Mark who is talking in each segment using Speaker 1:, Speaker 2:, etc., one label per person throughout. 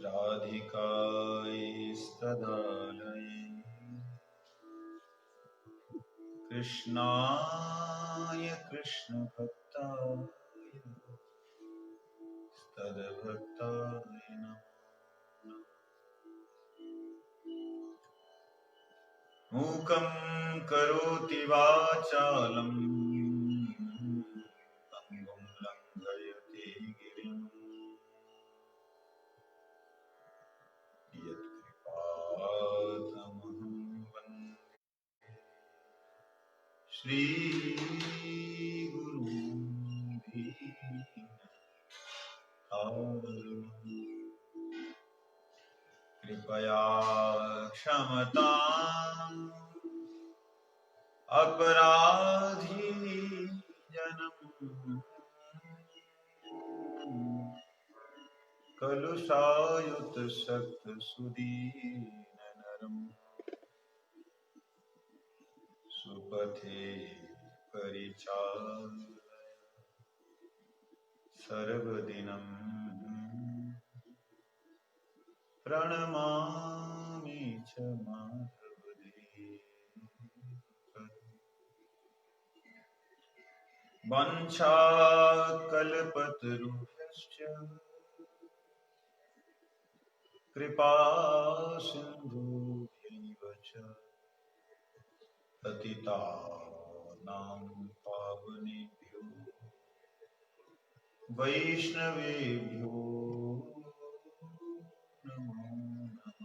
Speaker 1: राधिकायस्तदालये कृष्णाय कृष्णभक्ताय तद्भक्ताय नमः। मूकं करोति वाचालं पङ्गुं लङ्घयते गिरिं यत्कृपातमहं वन्दे श्रीगुरुं दीनतारिणम्। कृपया क्षमताम् अपराधीजनम् कलुषायुत सक्त सुदीननरम् सुपथे परिचालय सर्वदिनं प्रणमामि च माधवदेवम्। वंशाकल्पतरुभ्यश्च कृपा सिन्धुभ्यैव च पतितानां पावनेभ्यो वैष्णवेभ्यो नमो नमः।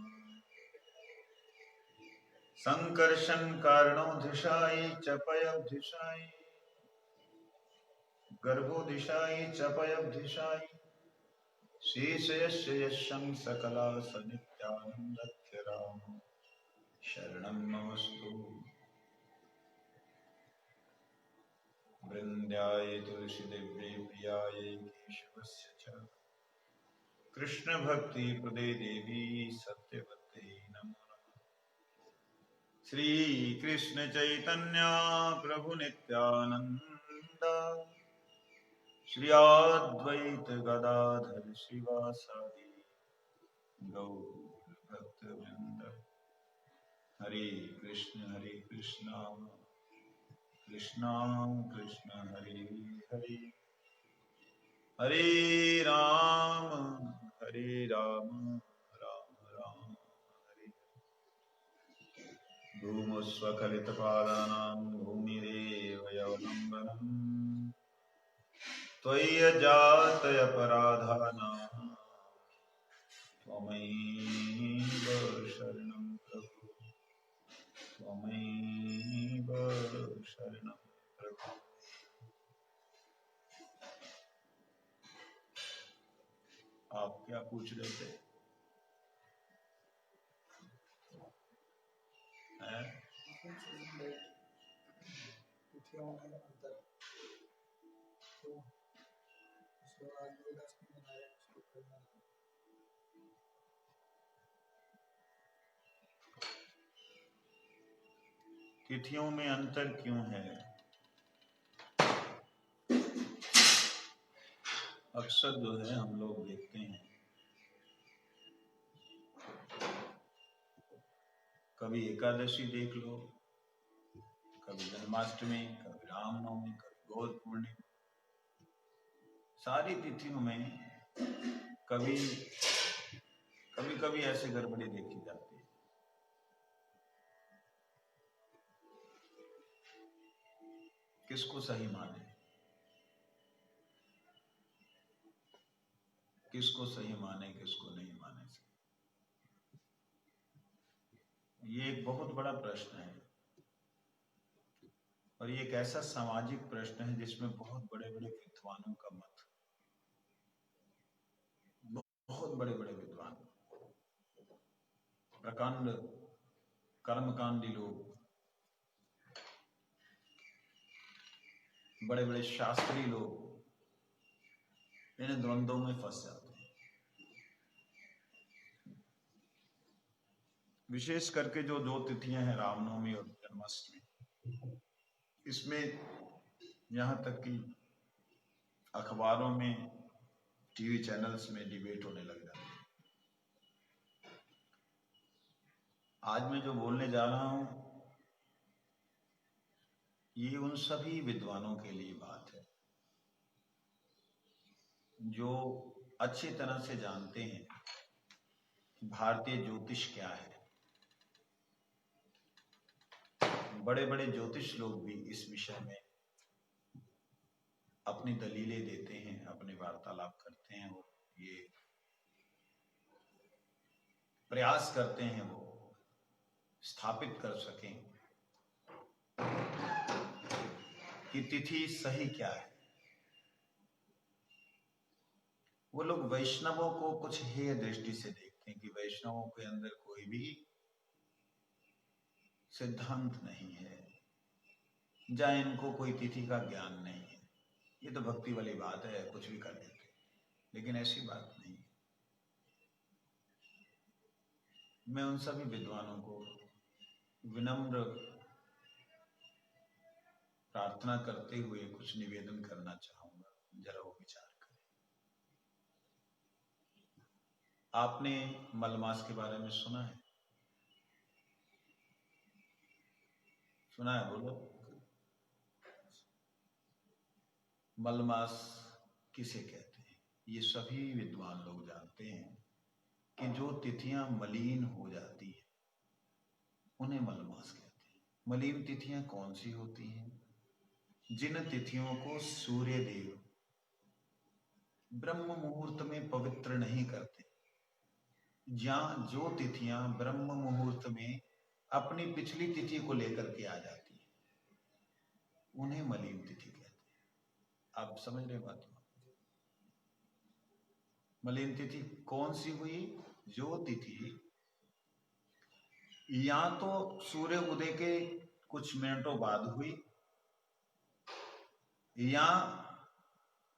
Speaker 1: संकर्षण कारणोधिशायि चपयब्धिशायि गर्भोधिशायि चपयब्धिशायि शेषयस्य यशं सकला सनित्यानन्दत्यराम शरणं नमस्तु। वृन्द्याय तुलसीदेव्यै प्रियाय केशवस्य च कृष्ण भक्ति प्रदे देवी सत्यवत्यै नमो नमः। श्री कृष्ण चैतन्य प्रभु नित्यानंद श्री अद्वैत गदाधर शिवासादि गौर भक्त वृंद। हरे कृष्ण कृष्ण कृष्ण हरे हरे हरे राम राम राम हरे। धूमस्वखलितपादानां भूमिरेव यवलम्बनम् त्वय्यजातयपराधानां त्वमैव शरणं प्रभु त्वमैव शरणं प्रभु। आप क्या पूछ रहे थे? तिथियों में अंतर क्यों है? अक्सर जो है हम लोग देखते हैं, कभी एकादशी देख लो, कभी जन्माष्टमी, कभी रामनवमी, कभी गौर पूर्णिमा, सारी तिथियों में कभी कभी ऐसे गड़बड़ी देखी जाती है। किसको सही माने, किसको सही माने, किसको नहीं माने, ये एक बहुत बड़ा प्रश्न है। और ये एक ऐसा सामाजिक प्रश्न है जिसमें बहुत बड़े बड़े विद्वानों का मत, बहुत बड़े बड़े विद्वान, प्रकांड कर्मकांडी लोग, बड़े बड़े शास्त्री लोग इन द्वंद्वों में फंस जाते हैं। विशेष करके जो दो तिथियां हैं, रामनवमी और जन्माष्टमी, इसमें यहाँ तक कि अखबारों में, टीवी चैनल्स में डिबेट होने लग जाती है। आज मैं जो बोलने जा रहा हूं ये उन सभी विद्वानों के लिए बात है जो अच्छी तरह से जानते हैं कि भारतीय ज्योतिष क्या है। बड़े बड़े ज्योतिष लोग भी इस विषय में अपनी दलीलें देते हैं, अपने वार्तालाप करते हैं और ये प्रयास करते हैं वो स्थापित कर सकें कि तिथि सही क्या है। वो लोग वैष्णवों को कुछ हेय दृष्टि से देखते हैं कि वैष्णवों के अंदर कोई भी सिद्धांत नहीं है, या इनको कोई तिथि का ज्ञान नहीं है, ये तो भक्ति वाली बात है, कुछ भी कर देते। लेकिन ऐसी बात नहीं। मैं उन सभी विद्वानों को विनम्र प्रार्थना करते हुए कुछ निवेदन करना चाहूंगा, जरा वो विचार करें। आपने मलमास के बारे में सुना है? सुना है? बोलो। मलमास किसे कहते हैं? ये सभी विद्वान लोग जानते हैं कि जो तिथियां मलिन हो जाती है उन्हें मलमास कहते हैं। मलिन तिथियां कौन सी होती हैं? जिन तिथियों को सूर्य देव ब्रह्म मुहूर्त में पवित्र नहीं करते, या जो तिथियां ब्रह्म मुहूर्त में अपनी पिछली तिथि को लेकर के आ जाती है, उन्हें मलिन तिथि कहते हैं। आप समझ रहे बात? मलिन तिथि कौन सी हुई? जो तिथि या तो सूर्य उदय के कुछ मिनटों बाद हुई, या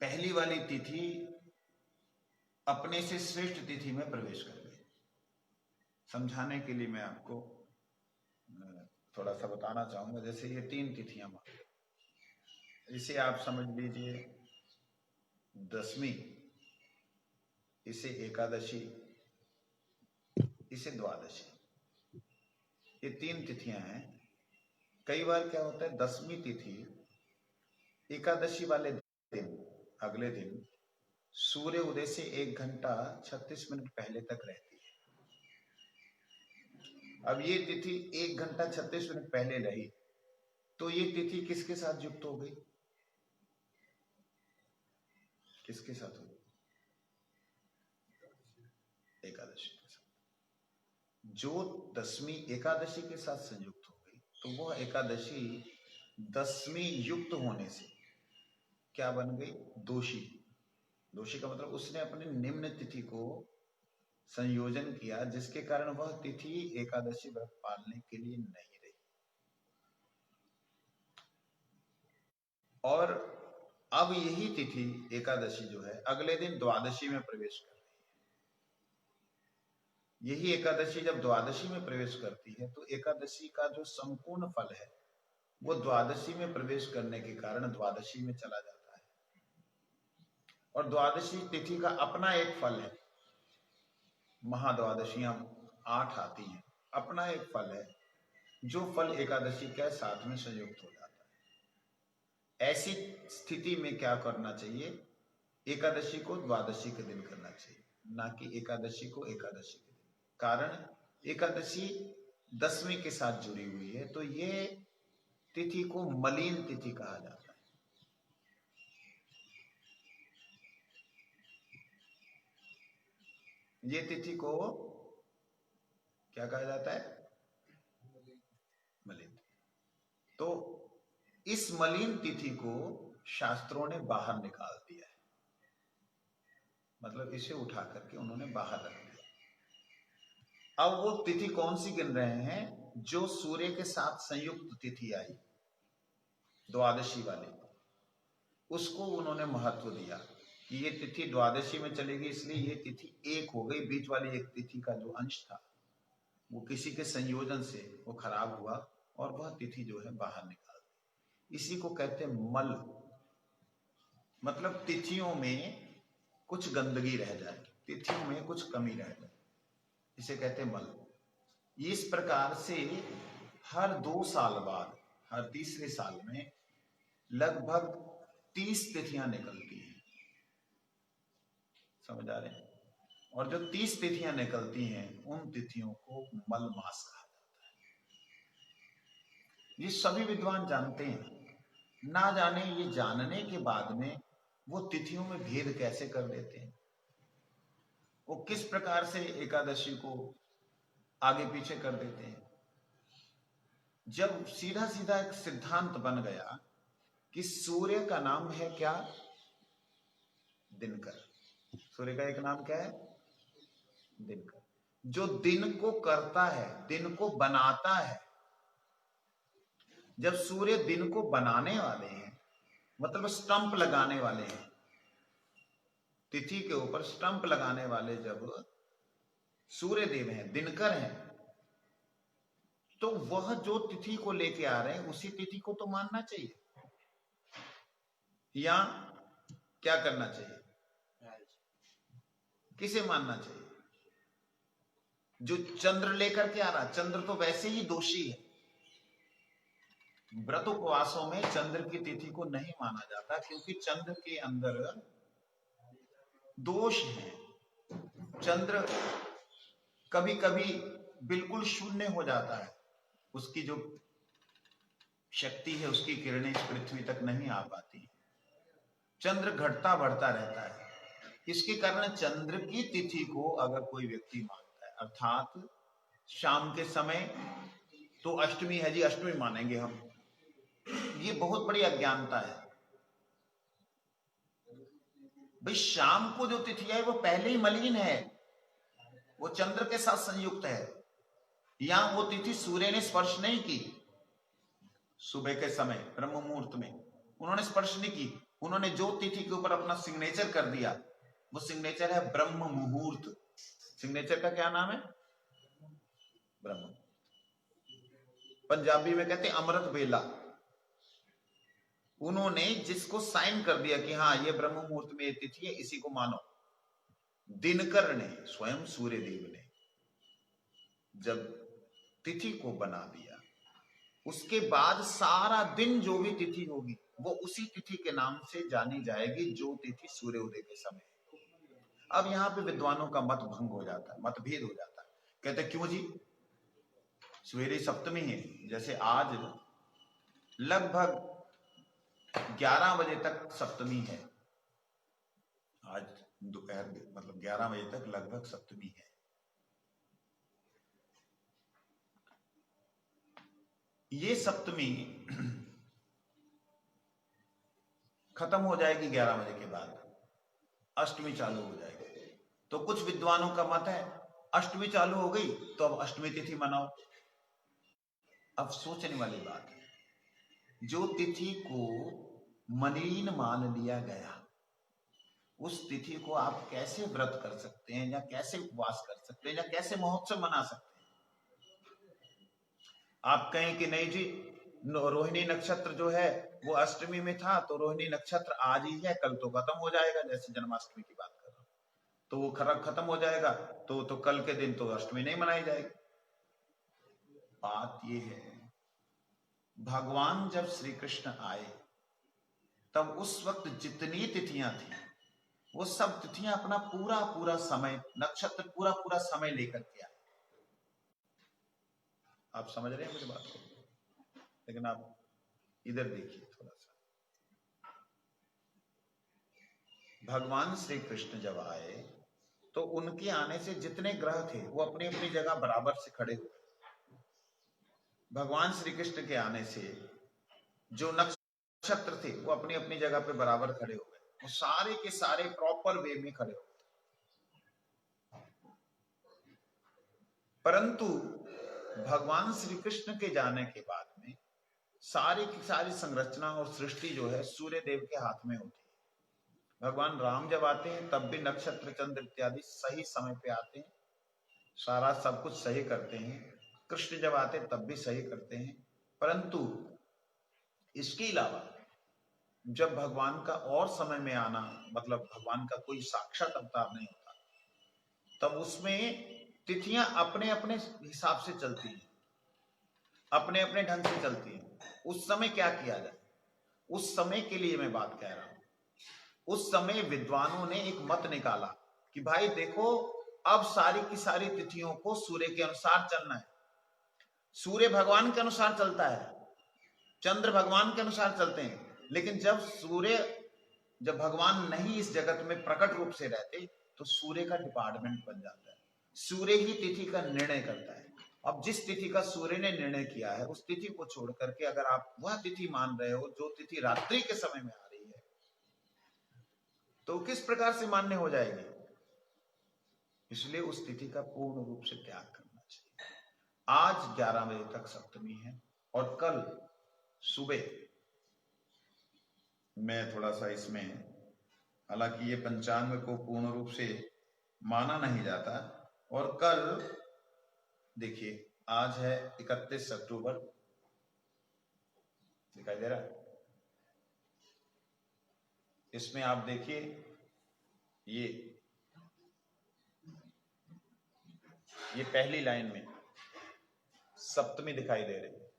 Speaker 1: पहली वाली तिथि अपने से श्रेष्ठ तिथि में प्रवेश कर गई। समझाने के लिए मैं आपको थोड़ा सा बताना चाहूंगा। जैसे ये 3 तिथियां मान, इसे आप समझ लीजिए दशमी, इसे एकादशी, इसे द्वादशी। ये 3 तिथियां हैं। कई बार क्या होता है, दशमी तिथि एकादशी वाले दिन, अगले दिन सूर्य उदय से 1 घंटा 36 मिनट पहले तक रहती है। अब ये तिथि 1 घंटा 36 मिनट पहले रही, तो ये तिथि किसके साथ युक्त हो गई? किसके साथ हुई? एकादशी के साथ। जो दशमी एकादशी के साथ संयुक्त हो गई, तो वह एकादशी दशमी युक्त होने से क्या बन गई? दोषी। दोषी का मतलब उसने अपनी निम्न तिथि को संयोजन किया, जिसके कारण वह तिथि एकादशी व्रत पालने के लिए नहीं रही। और अब यही तिथि एकादशी जो है अगले दिन द्वादशी में प्रवेश कर रही है। यही एकादशी जब द्वादशी में प्रवेश करती है तो एकादशी का जो संपूर्ण फल है वो द्वादशी में प्रवेश करने के कारण द्वादशी में चला जाता है। और द्वादशी तिथि का अपना एक फल है। महाद्वादशियां 8 आती हैं, अपना एक फल है, जो फल एकादशी के साथ में संयुक्त हो जाता है। ऐसी स्थिति में क्या करना चाहिए? एकादशी को द्वादशी के दिन करना चाहिए, ना कि एकादशी को एकादशी के दिन। कारण एकादशी दशमी के साथ जुड़ी हुई है, तो ये तिथि को मलिन तिथि कहा जाता है। ये तिथि को क्या कहा जाता है? मलिन। तो इस मलिन तिथि को शास्त्रों ने बाहर निकाल दिया है, मतलब इसे उठा करके उन्होंने बाहर रख दिया। अब वो तिथि कौन सी गिन रहे हैं? जो सूर्य के साथ संयुक्त तिथि आई द्वादशी वाली, उसको उन्होंने महत्व दिया कि ये तिथि द्वादशी में चलेगी, इसलिए ये तिथि एक हो गई। बीच वाली एक तिथि का जो अंश था वो किसी के संयोजन से वो खराब हुआ और वह तिथि जो है बाहर निकाल दी। इसी को कहते हैं मल। मतलब तिथियों में कुछ गंदगी रह जाए, तिथियों में कुछ कमी रह जाए, इसे कहते हैं मल। इस प्रकार से हर 2 साल बाद, हर तीसरे साल में लगभग 30 तिथियां निकलती हैं, समझ आ रहे हैं? और जो 30 तिथियां निकलती हैं उन तिथियों को मल मास कहा जाता है। ये सभी विद्वान जानते हैं, ना जाने ये जानने के बाद में वो तिथियों में भेद कैसे कर देते हैं, वो किस प्रकार से एकादशी को आगे पीछे कर देते हैं। जब सीधा सीधा एक सिद्धांत बन गया कि सूर्य का नाम है क्या? दिनकर। सूर्य का एक नाम क्या है? दिनकर। जो दिन को करता है, दिन को बनाता है, जब सूर्य दिन को बनाने वाले हैं, मतलब स्टंप लगाने वाले हैं, तिथि के ऊपर स्टंप लगाने वाले जब सूर्य देव हैं, दिनकर हैं, तो वह जो तिथि को लेके आ रहे हैं उसी तिथि को तो मानना चाहिए, या क्या करना चाहिए? किसे मानना चाहिए? जो चंद्र लेकर के आ रहा, चंद्र तो वैसे ही दोषी है। व्रत उपवासों में चंद्र की तिथि को नहीं माना जाता, क्योंकि चंद्र के अंदर दोष है। चंद्र कभी कभी बिल्कुल शून्य हो जाता है, उसकी जो शक्ति है, उसकी किरणें इस पृथ्वी तक नहीं आ पाती। चंद्र घटता बढ़ता रहता है। इसके कारण चंद्र की तिथि को अगर कोई व्यक्ति मानता है, अर्थात शाम के समय तो अष्टमी है जी, अष्टमी मानेंगे हम, ये बहुत बड़ी अज्ञानता है। भाई शाम को जो तिथि है वो पहले ही मलिन है, वो चंद्र के साथ संयुक्त है, या वो तिथि सूर्य ने स्पर्श नहीं की। सुबह के समय ब्रह्म मुहूर्त में उन्होंने स्पर्श नहीं की, उन्होंने जो तिथि के ऊपर अपना सिग्नेचर कर दिया, वो सिग्नेचर है ब्रह्म मुहूर्त। सिग्नेचर का क्या नाम है? ब्रह्म। पंजाबी में कहते हैं अमृत बेला। उन्होंने जिसको साइन कर दिया कि हाँ ये ब्रह्म मुहूर्त में ये तिथि है, इसी को मानो। दिनकर ने, स्वयं सूर्य देव ने जब तिथि को बना दिया, उसके बाद सारा दिन जो भी तिथि होगी वो उसी तिथि के नाम से जानी जाएगी, जो तिथि सूर्योदय के समय। अब यहाँ पे विद्वानों का मत भंग हो जाता है, मतभेद हो जाता है। कहते क्यों जी, सवेरे सप्तमी है, जैसे आज लगभग 11 बजे तक सप्तमी है, आज दोपहर मतलब 11 बजे तक लगभग सप्तमी है। ये सप्तमी खत्म हो जाएगी 11 बजे के बाद, अष्टमी चालू हो जाएगी। तो कुछ विद्वानों का मत है अष्टमी चालू हो गई तो अब अष्टमी तिथि मनाओ। अब सोचने वाली बात है, जो तिथि को मलिन मान लिया गया, उस तिथि को आप कैसे व्रत कर सकते हैं, या कैसे उपवास कर सकते हैं, या कैसे महोत्सव मना सकते हैं? आप कहें कि नहीं जी, रोहिणी नक्षत्र जो है वो अष्टमी में था, तो रोहिणी नक्षत्र आज ही है, कल तो खत्म हो जाएगा, जैसे जन्माष्टमी की बात कर रहा हूं, तो वो खत्म हो जाएगा, तो कल के दिन तो अष्टमी नहीं मनाई जाएगी। बात ये है, भगवान जब श्री कृष्ण आए तब उस वक्त जितनी तिथियां थी, वो सब तिथियां अपना पूरा पूरा समय, नक्षत्र पूरा पूरा समय लेकर के आए। आप समझ रहे हैं मुझे बात को? लेकिन आप इधर देखिए थोड़ा सा, भगवान श्री कृष्ण जब आए तो उनके आने से जितने ग्रह थे वो अपनी अपनी जगह बराबर से खड़े हुए। भगवान श्री कृष्ण के आने से जो नक्षत्र थे वो अपनी अपनी जगह पे बराबर खड़े हो गए, वो सारे के सारे प्रॉपर वे में खड़े हो गए। परंतु भगवान श्री कृष्ण के जाने के बाद में सारी की सारी संरचना और सृष्टि जो है सूर्य देव के हाथ में होती है। भगवान राम जब आते हैं तब भी नक्षत्र चंद्र इत्यादि सही समय पे आते हैं, सारा सब कुछ सही करते हैं। कृष्ण जब आते तब भी सही करते हैं। परंतु इसके अलावा जब भगवान का और समय में आना, मतलब भगवान का कोई साक्षात अवतार नहीं होता, तब उसमें तिथियां अपने अपने हिसाब से चलती हैं, अपने अपने ढंग से चलती हैं। उस समय क्या किया जाए, उस समय के लिए मैं बात कह रहा हूं। उस समय विद्वानों ने एक मत निकाला कि भाई देखो, अब सारी की सारी तिथियों को सूर्य के अनुसार चलना है। सूर्य भगवान के अनुसार चलता है, चंद्र भगवान के अनुसार चलते हैं, लेकिन जब भगवान नहीं इस जगत में प्रकट रूप से रहते, तो सूर्य का डिपार्टमेंट बन जाता है। सूर्य ही तिथि का निर्णय करता है। अब जिस तिथि का सूर्य ने निर्णय किया है, उस तिथि को छोड़ करके अगर आप वह तिथि मान रहे हो जो तिथि रात्रि के समय में आ रही है, तो किस प्रकार से मान्य हो जाएगी। इसलिए उस तिथि का पूर्ण रूप से त्याग करना चाहिए। आज 11 बजे तक सप्तमी है, और कल सुबह मैं थोड़ा सा इसमें, हालांकि ये पंचांग को पूर्ण रूप से माना नहीं जाता, और कल देखिए आज है 31 अक्टूबर, दिखाई दे रहा है, इसमें आप देखिए ये पहली लाइन में सप्तमी दिखाई दे रही है,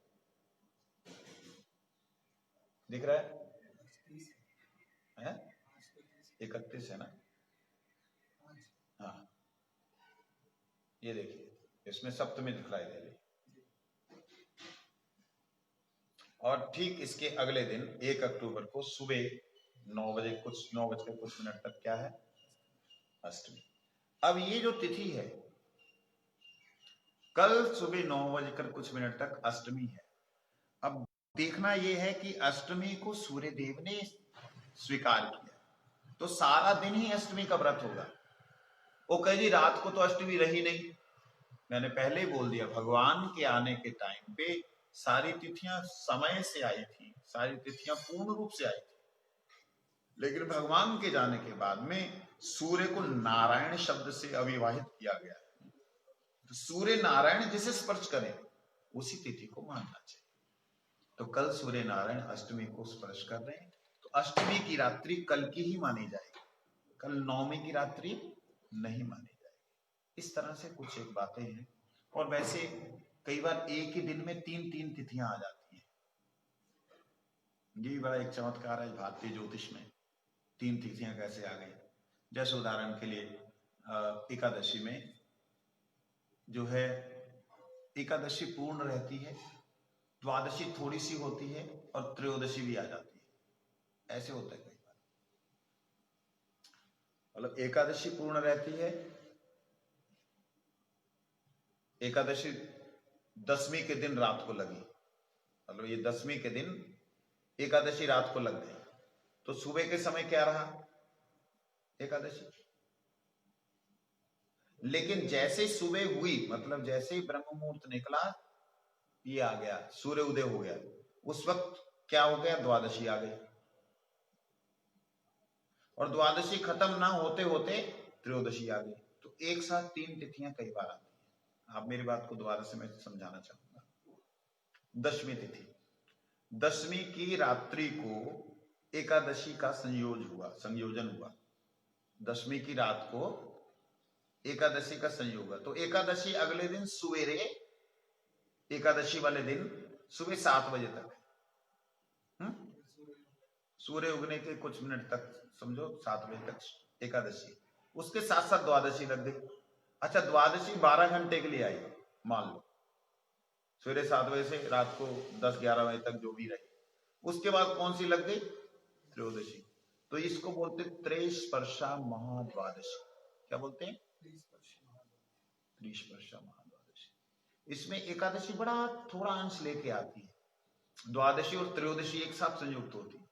Speaker 1: दिख रहा है? 31 है ना? हाँ, ये देखिए इसमें सप्तमी दिखाई दे रही। और ठीक इसके अगले दिन 1 अक्टूबर को सुबह 9 बजकर कुछ मिनट तक क्या है? अष्टमी। अब ये जो तिथि है, कल सुबह 9 बजकर कुछ मिनट तक अष्टमी है। अब देखना यह है कि अष्टमी को सूर्य देव ने स्वीकार किया, तो सारा दिन ही अष्टमी का व्रत होगा। वो कहे जी रात को तो अष्टमी रही नहीं। मैंने पहले ही बोल दिया, भगवान के आने के टाइम पे सारी तिथियां समय से आई थी, सारी तिथियां पूर्ण रूप से आई थी, लेकिन भगवान के जाने के बाद में सूर्य को नारायण शब्द से अविवाहित किया गया। तो सूर्य नारायण जिसे स्पर्श करें उसी तिथि को मानना चाहिए। तो कल सूर्य नारायण अष्टमी को स्पर्श कर रहे हैं, तो अष्टमी की रात्रि कल की ही मानी जाएगी, कल नवमी की रात्रि नहीं मानी जाएगी। इस तरह से कुछ एक बातें हैं। और वैसे कई बार एक ही दिन में 3 तिथियां आ जाती हैं। ये भी बड़ा एक चमत्कार है भारतीय ज्योतिष में, 3 तिथियां कैसे आ गई। जैसे उदाहरण के लिए एकादशी में जो है, एकादशी पूर्ण रहती है, द्वादशी थोड़ी सी होती है, और त्रयोदशी भी आ जाती है। ऐसे होता है कई बार, मतलब एकादशी पूर्ण रहती है, एकादशी 10वीं के दिन रात को लगी, मतलब ये 10वीं के दिन एकादशी रात को लग गई, तो सुबह के समय क्या रहा? एकादशी। लेकिन जैसे सुबह हुई, मतलब जैसे ही ब्रह्म मुहूर्त निकला, ये आ गया, सूर्य उदय हो गया, उस वक्त क्या हो गया? द्वादशी आ गई, और द्वादशी खत्म ना होते होते त्रयोदशी आ गई। तो एक साथ 3 तिथियां कई बार आती हैं। आप मेरी बात को दोबारा से मैं समझाना चाहूंगा। 10वीं तिथि, 10वीं की रात्रि को एकादशी का संयोजन हुआ। 10वीं की रात को एकादशी का संयोग हुआ, तो एकादशी अगले दिन सवेरे, एकादशी वाले दिन सुबह 7 बजे तक, सूर्य उगने के कुछ मिनट तक, समझो 7 बजे तक एकादशी, उसके साथ साथ द्वादशी लग गई। अच्छा, द्वादशी 12 घंटे के लिए आई, मान लो सवेरे 7 बजे से रात को 10-11 बजे तक जो भी रही, उसके बाद कौन सी लग गई? त्रयोदशी। तो इसको बोलते त्रयस्पर्शा महाद्वादशी। क्या बोलते हैं? त्रयस्पर्शा महाद्वादशी। इसमें एकादशी बड़ा थोड़ा अंश लेके आती है, द्वादशी और त्रयोदशी एक साथ संयुक्त होती है।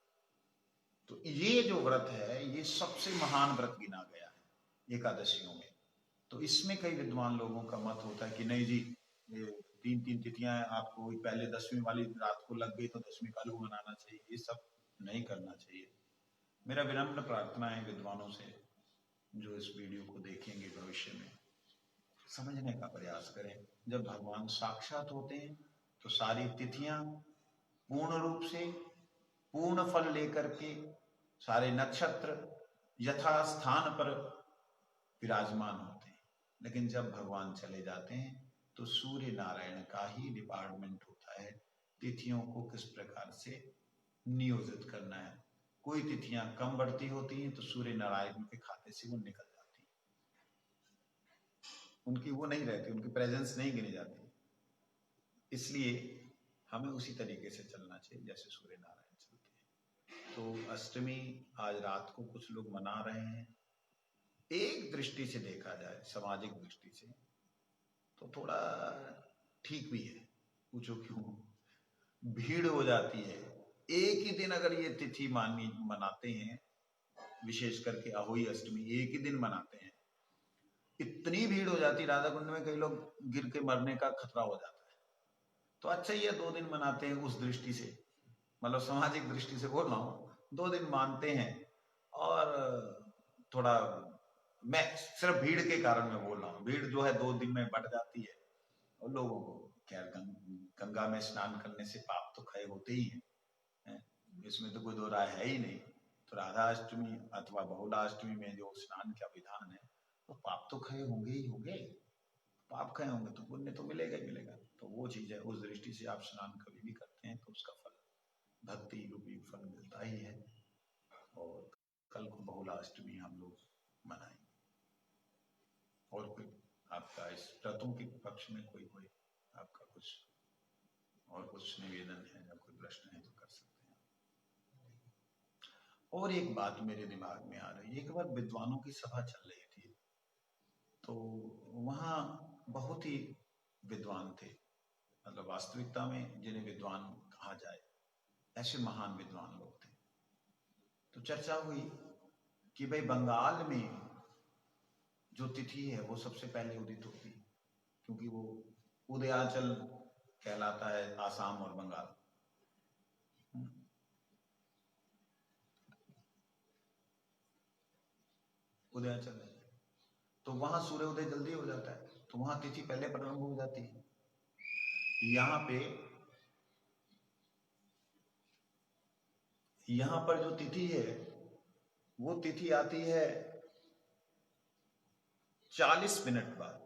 Speaker 1: तो ये जो व्रत है, ये सबसे महान व्रत गिना गया है एकादशियों में। तो इसमें कई विद्वान लोगों का मत होता है कि नहीं जी, ये 3 तिथियां आपको पहले 10वीं वाली रात को लग गई तो 10वीं कल को मनाना चाहिए, ये सब नहीं करना चाहिए। मेरा विनम्र प्रार्थना है विद्वानों से, जो इस वीडियो को देखेंगे भविष्य में, समझने का प्रयास करें। जब भगवान साक्षात होते हैं तो सारी तिथियां पूर्ण रूप से पूर्ण फल लेकर के सारे नक्षत्र यथा स्थान पर विराजमान होते हैं, लेकिन जब भगवान चले जाते हैं तो सूर्य नारायण का ही डिपार्टमेंट होता है तिथियों को किस प्रकार से नियोजित करना है। कोई तिथियां कम बढ़ती होती हैं तो सूर्य नारायण के खाते से वो निकल जाती है, उनकी वो नहीं रहती, उनकी प्रेजेंस नहीं गिनी जाती। इसलिए हमें उसी तरीके से चलना चाहिए जैसे सूर्य नारायण चलते हैं। तो अष्टमी आज रात को कुछ लोग मना रहे हैं। एक दृष्टि से देखा जाए, सामाजिक दृष्टि से, तो थोड़ा ठीक भी है। पूछो क्यों? भीड़ हो जाती है। एक ही दिन अगर ये तिथि मनाते हैं, विशेष करके अहोई अष्टमी एक ही दिन मनाते हैं, इतनी भीड़ हो जाती है, राधा कुंड में कई लोग गिर के मरने का खतरा हो जाता है। तो अच्छा ही है 2 दिन मनाते हैं उस दृष्टि से, मतलब सामाजिक दृष्टि से बोल रहा हूँ, 2 दिन मानते हैं। और थोड़ा, मैं सिर्फ भीड़ के कारण मैं बोल रहा हूँ, भीड़ जो है 2 दिन में बढ़ जाती है और लोगों को खैर गंगा में स्नान करने से पाप तो क्षय होते ही हैं, इसमें तो कोई दो राय है ही नहीं। तो राधा अष्टमी अथवा बहुला अष्टमी में जो स्नान का विधान है, तो पाप तो क्षय होंगे ही होंगे, पाप क्षय होंगे तो पुण्य तो मिलेगा ही मिलेगा। तो वो चीज है, उस दृष्टि से आप स्नान कभी भी करते हैं तो उसका फल भक्ति रूपी फल मिलता ही है। और कल को बहुला अष्टमी हम लोग मनाएंगे। और कोई आपका इस व्रतों के पक्ष में कोई आपका कुछ और कुछ निवेदन है या कोई प्रश्न है तो कर सकते हैं। और एक बात मेरे दिमाग में आ रही है, एक बार विद्वानों की सभा चल रही थी, तो वहाँ बहुत ही विद्वान थे, मतलब वास्तविकता में जिन्हें विद्वान कहा जाए ऐसे महान विद्वान लोग थे। तो चर्चा हुई कि भाई बंगाल में जो तिथि है वो सबसे पहले उदित होती है, क्योंकि वो उदयाचल कहलाता है, आसाम और बंगाल। उदयाचल है तो वहां सूर्योदय जल्दी हो जाता है, तो वहां तिथि पहले प्रारंभ हो जाती है। यहाँ पर जो तिथि है वो तिथि आती है 40 मिनट बाद।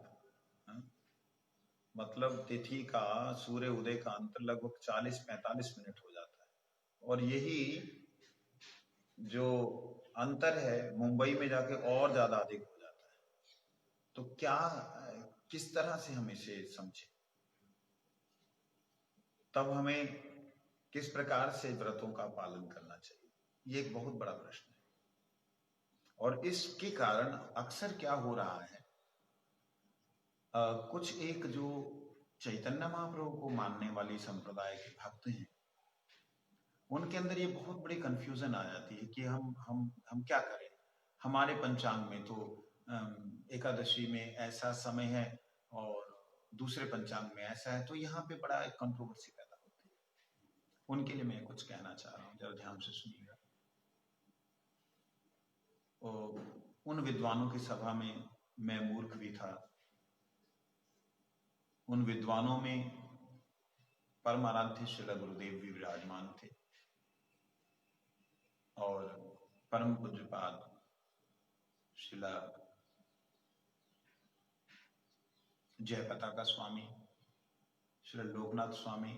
Speaker 1: मतलब तिथि का सूर्य उदय का अंतर लगभग 40-45 मिनट हो जाता है। और यही जो अंतर है मुंबई में जाके और ज्यादा अधिक हो जाता है। तो क्या, किस तरह से हम इसे समझें? तब हमें किस प्रकार से व्रतों का पालन करना चाहिए, ये एक बहुत बड़ा प्रश्न है। और इसके कारण अक्सर क्या हो रहा है, कुछ एक जो चैतन्य महाप्रभु को मानने वाली संप्रदाय के भक्त हैं, उनके अंदर ये बहुत बड़ी कंफ्यूजन आ जाती है कि हम क्या करें। हमारे पंचांग में तो एकादशी में ऐसा समय है और दूसरे पंचांग में ऐसा है, तो यहाँ पे बड़ा एक कंट्रोवर्सी पैदा होती है। उनके लिए मैं कुछ कहना चाह रहा हूँ, जरा ध्यान से सुनिएगा। उन विद्वानों की सभा में मैं मूर्ख भी था। उन विद्वानों में परमाराध्य श्रील गुरुदेव भी विराजमान थे और परम पूज्यपाद श्रीला जयपताका स्वामी, श्री लोकनाथ स्वामी,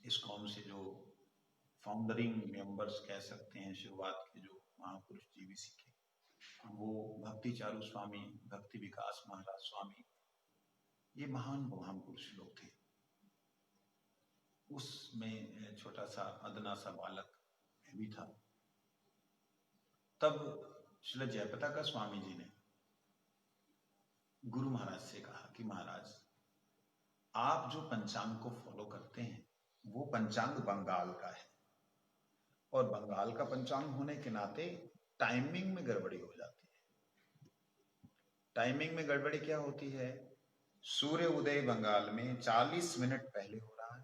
Speaker 1: इस कौम से जो फाउंडरिंग मेंबर्स कह सकते हैं, शुरुआत के जो महापुरुष जीवीसी के, वो भक्ति चारू स्वामी, भक्ति विकास महाराज स्वामी, ये महान पुरुष लोग थे। उसमें छोटा सा अदना सा बालक भी था। तब श्री जयपताका स्वामी जी ने गुरु महाराज से कहा कि महाराज, आप जो पंचांग को फॉलो करते हैं वो पंचांग बंगाल का है, और बंगाल का पंचांग होने के नाते टाइमिंग में गड़बड़ी हो जाती है। टाइमिंग में गड़बड़ी क्या होती है? सूर्य उदय बंगाल में 40 मिनट पहले हो रहा है,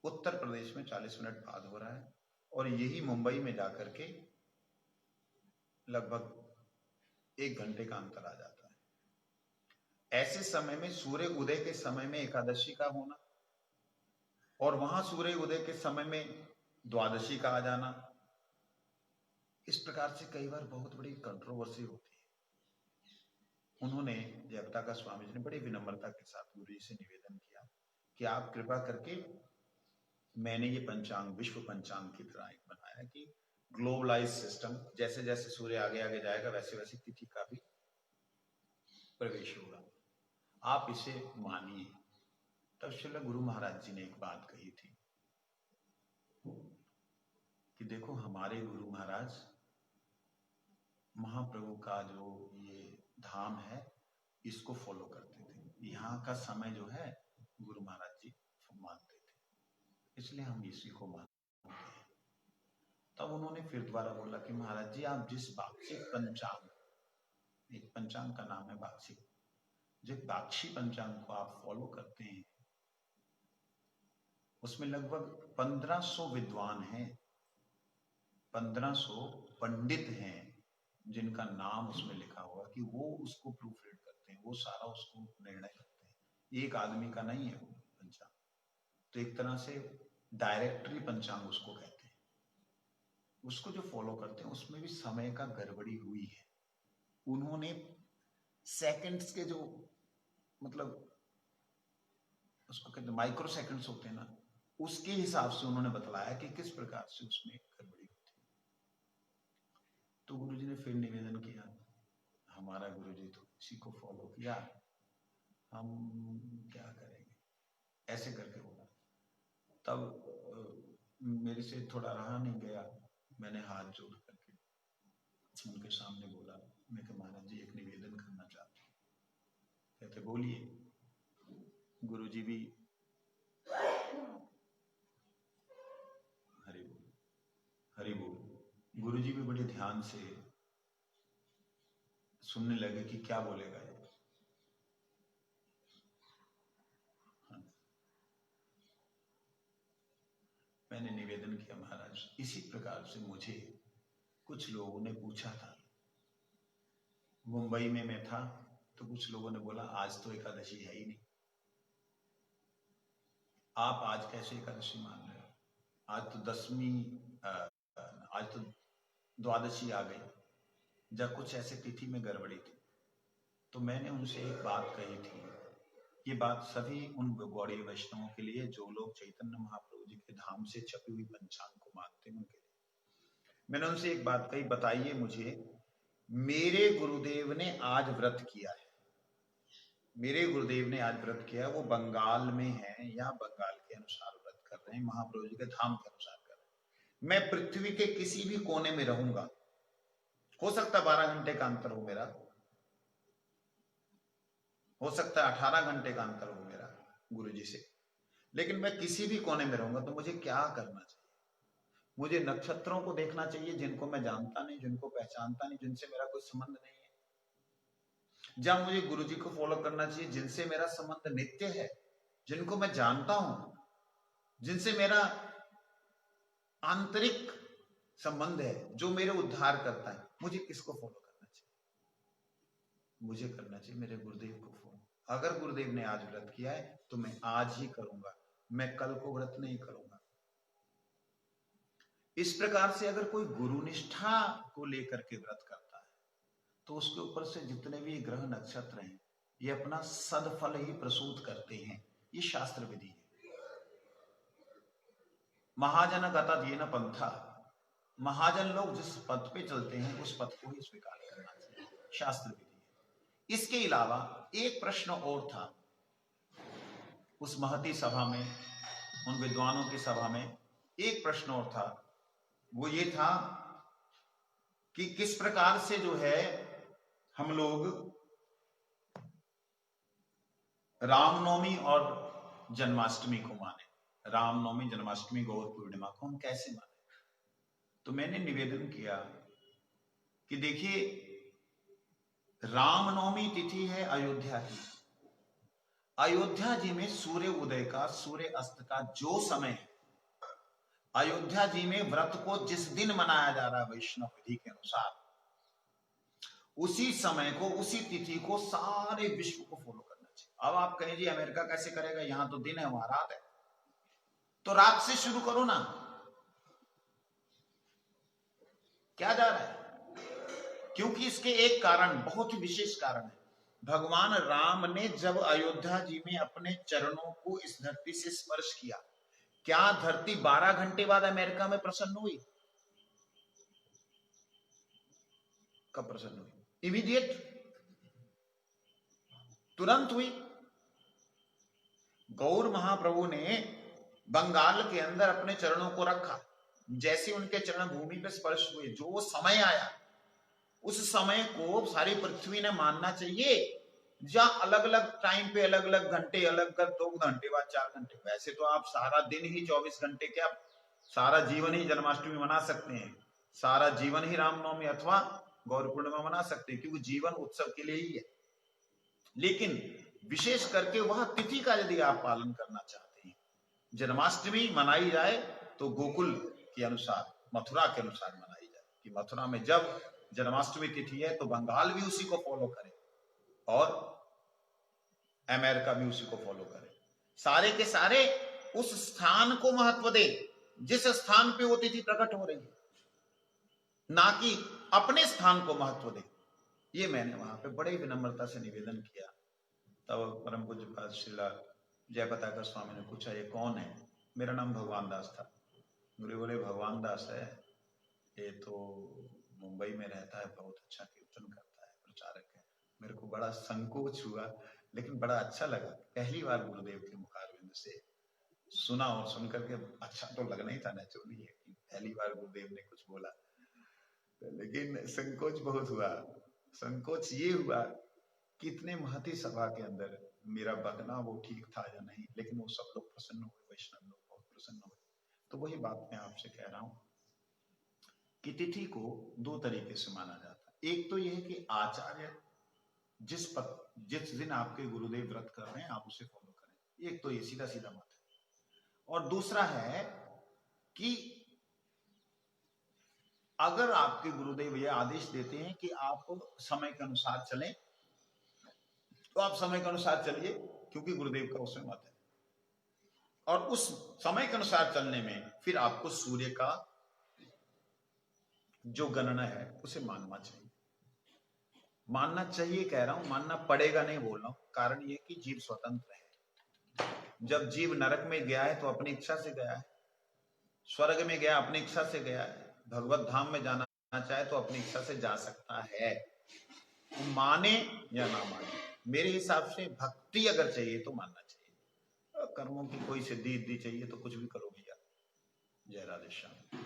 Speaker 1: उत्तर प्रदेश में 40 मिनट बाद हो रहा है, और यही मुंबई में जाकर के लगभग 1 घंटे का अंतर आ जाता है। ऐसे समय में सूर्य उदय के समय में एकादशी का होना और वहां सूर्य उदय के समय में द्वादशी का आ जाना, इस प्रकार से कई बार बहुत बड़ी कंट्रोवर्सी होती है। उन्होंने जयप्रकाश स्वामी जी ने बड़ी विनम्रता के साथ गुरु जी से निवेदन किया कि आप कृपा करके, मैंने ये पंचांग विश्व पंचांग की तरह एक बनाया कि ग्लोबलाइज सिस्टम, जैसे जैसे सूर्य आगे आगे जाएगा वैसे वैसे तिथि का भी प्रवेश होगा, आप इसे मानिए। तब श्रील गुरु महाराज जी ने एक बात कही थी कि देखो, हमारे गुरु महाराज महाप्रभु का जो ये धाम है इसको फॉलो करते थे, यहाँ का समय जो है गुरु महाराज जी मानते थे, इसलिए हम इसी को मानते हैं। तब उन्होंने फिर दोबारा बोला कि महाराज जी, आप जिस बाक्षिक पंचांग, एक पंचांग का नाम है बाक्षिक, जिस बाक्षी पंचांग को आप फॉलो करते हैं उसमें लगभग 1500 विद्वान हैं, 1500 पंडित हैं जिनका नाम उसमें लिखा हुआ कि वो उसको प्रूफ रीड करते हैं, वो सारा उसको निर्णय करते हैं, एक आदमी का नहीं है वो पंचांग। तो एक तरह से डायरेक्टरी पंचांग उसको कहते हैं। उसको जो फॉलो करते हैं उसमें भी समय का गड़बड़ी हुई है। उन्होंने सेकंड्स के जो, मतलब उसको कहते हैं माइक्रो सेकंड्स होते हैं ना, उसके हिसाब से उन्होंने बतलाया कि किस प्रकार से उसमें गड़बड़ी होती है। तो गुरुजी ने फिर निवेदन किया, हमारा गुरुजी तो इसी को फॉलो किया, हम क्या करेंगे, ऐसे करके बोला। तब मेरे से थोड़ा रहा नहीं गया, मैंने हाथ जोड़ करके उनके सामने बोला, मैं कि महाराज जी एक निवेदन करना चाहता हूँ। कहते बोलिए। गुरुजी भी हरि बोल हरि बोल, गुरुजी भी बड़े ध्यान से सुनने लगे कि क्या बोलेगा ये। हाँ। मैंने निवेदन किया, महाराज इसी प्रकार से मुझे कुछ लोगों ने पूछा था, मुंबई में मैं था तो कुछ लोगों ने बोला आज तो एकादशी है ही नहीं, आप आज कैसे एकादशी मान रहे हो, आज तो 10वीं, आज तो द्वादशी आ गई, जब कुछ ऐसे तिथि में गड़बड़ी थी। तो मैंने उनसे एक बात कही थी, ये बात सभी उन गौड़ीय वैष्णवों के लिए जो लोग चैतन्य महाप्रभु जी के धाम से छपी हुई पंचांग को मानते हैं उनके लिए। मैंने उनसे एक बात कही, बताइए मुझे, मेरे गुरुदेव ने आज व्रत किया है, मेरे गुरुदेव ने आज व्रत किया है, वो बंगाल में है या बंगाल के अनुसार व्रत कर रहे हैं, महाप्रभु जी के धाम के अनुसार कर रहे हैं। मैं पृथ्वी के किसी भी कोने में रहूंगा, हो सकता 12 घंटे का अंतर हो मेरा, हो सकता है 18 घंटे का अंतर हो मेरा गुरु जी से, लेकिन मैं किसी भी कोने में रहूंगा तो मुझे क्या करना चाहिए? मुझे नक्षत्रों को देखना चाहिए जिनको मैं जानता नहीं, जिनको पहचानता नहीं, जिनसे मेरा कोई संबंध नहीं है, जब मुझे गुरु जी को फॉलो करना चाहिए जिनसे मेरा संबंध नित्य है, जिनको मैं जानता हूं, जिनसे मेरा आंतरिक संबंध है, जो मेरे उद्धार करता है, मुझे किसको फॉलो करना चाहिए? मुझे करना चाहिए मेरे गुरुदेव को फॉलो। अगर गुरुदेव ने आज व्रत किया है तो मैं आज ही करूंगा, मैं कल को व्रत नहीं करूंगा। इस प्रकार से अगर कोई गुरु निष्ठा को लेकर के व्रत करता है तो उसके ऊपर से जितने भी ग्रह नक्षत्र हैं ये अपना सदफल ही प्रसूत करते हैं, ये शास्त्र विधि है। महाजन गता येन पंथा, महाजन लोग जिस पथ पे चलते हैं उस पथ को ही स्वीकार करना चाहिए, शास्त्र विधि है। इसके अलावा एक प्रश्न और था उस महती सभा में, उन विद्वानों की सभा में एक प्रश्न और था, वो ये था कि किस प्रकार से जो है हम लोग रामनवमी और जन्माष्टमी को माने, रामनवमी, जन्माष्टमी, गौर पूर्णिमा को हम कैसे माने। तो मैंने निवेदन किया कि देखिए, रामनवमी तिथि है अयोध्या की, अयोध्या जी में सूर्य उदय का, सूर्य अस्त का जो समय है, अयोध्या जी में व्रत को जिस दिन मनाया जा रहा है वैष्णव विधि के अनुसार, उसी समय को, उसी तिथि को सारे विश्व को फॉलो करना चाहिए। अब आप कहें जी अमेरिका कैसे करेगा, यहां तो दिन है वहां रात है। तो रात से शुरू करो ना, क्या जा रहा है? क्योंकि इसके एक कारण, बहुत ही विशेष कारण है। भगवान राम ने जब अयोध्या जी में अपने चरणों को इस धरती से स्पर्श किया, क्या धरती 12 घंटे बाद अमेरिका में प्रसन्न हुई? कब प्रसन्न हुई? इमीडिएट, तुरंत हुई। गौर महाप्रभु ने बंगाल के अंदर अपने चरणों को रखा, जैसे उनके चरण भूमि पर स्पर्श हुए, जो वो समय आया, उस समय को सारी पृथ्वी ने मानना चाहिए। जहां अलग अलग टाइम पे अलग अलग घंटे, अलग कर 2 घंटे बाद 4 घंटे, वैसे तो आप सारा दिन ही 24 घंटे, क्या सारा जीवन ही जन्माष्टमी मना सकते हैं, सारा जीवन ही रामनवमी अथवा गौर पूर्णिमा मना सकते हैं, क्योंकि जीवन उत्सव के लिए ही है। लेकिन विशेष करके वह तिथि का यदि आप पालन करना चाहते हैं, जन्माष्टमी मनाई जाए तो गोकुल के अनुसार, मथुरा के अनुसार मनाई जाए, कि मथुरा में जब जन्माष्टमी तिथि है तो बंगाल भी उसी को फॉलो करे और अमेरिका भी उसी को फॉलो करे। सारे के सारे उस स्थान को महत्व दे जिस स्थान पे वो तिथि प्रकट हो रही है, ना कि अपने स्थान को महत्व दे। ये मैंने वहां पे बड़े विनम्रता से निवेदन किया। तब परम पूज्य श्रीला जयपताका स्वामी ने पूछा, ये कौन है? मेरा नाम भगवान दास था। गुरु बोले, भगवान दास है, ये तो मुंबई में रहता है, बहुत अच्छा कीर्तन करता है, प्रचारक है। मेरे को बड़ा संकोच हुआ, लेकिन बड़ा अच्छा लगा। पहली बार गुरुदेव के मुखारविंद से सुना, और सुनकर के अच्छा तो लगना ही था, नेचुरली है कि पहली बार गुरुदेव ने कुछ बोला, लेकिन संकोच बहुत हुआ। संकोच ये हुआ कि इतने महती सभा के अंदर मेरा बकना वो ठीक था या नहीं, लेकिन वो सब लोग प्रसन्न हुए, वैष्णव लोग बहुत प्रसन्न हुए। तो वही बात मैं आपसे कह रहा हूं कि तिथि को 2 तरीके से माना जाता है। एक तो यह है कि आचार्य जिस दिन आपके गुरुदेव व्रत कर रहे हैं आप उसे फॉलो करें, एक तो ये सीधा सीधा मत है। और दूसरा है कि अगर आपके गुरुदेव ये आदेश देते हैं कि आप समय के अनुसार चलें, तो आप समय के अनुसार चलिए, क्योंकि गुरुदेव का उसमें मत है। और उस समय के अनुसार चलने में फिर आपको सूर्य का जो गणना है उसे मानना चाहिए। मानना चाहिए कह रहा हूं, मानना पड़ेगा नहीं बोल रहा हूं। कारण ये कि जीव स्वतंत्र है। जब जीव नरक में गया है तो अपनी इच्छा से गया है, स्वर्ग में गया अपनी इच्छा से गया है, भगवत धाम में जाना चाहे तो अपनी इच्छा से जा सकता है। माने या ना माने, मेरे हिसाब से भक्ति अगर चाहिए तो मानना चाहिए। कर्मों की कोई सिद्धि चाहिए तो कुछ भी करो भैया। जय राधे श्याम।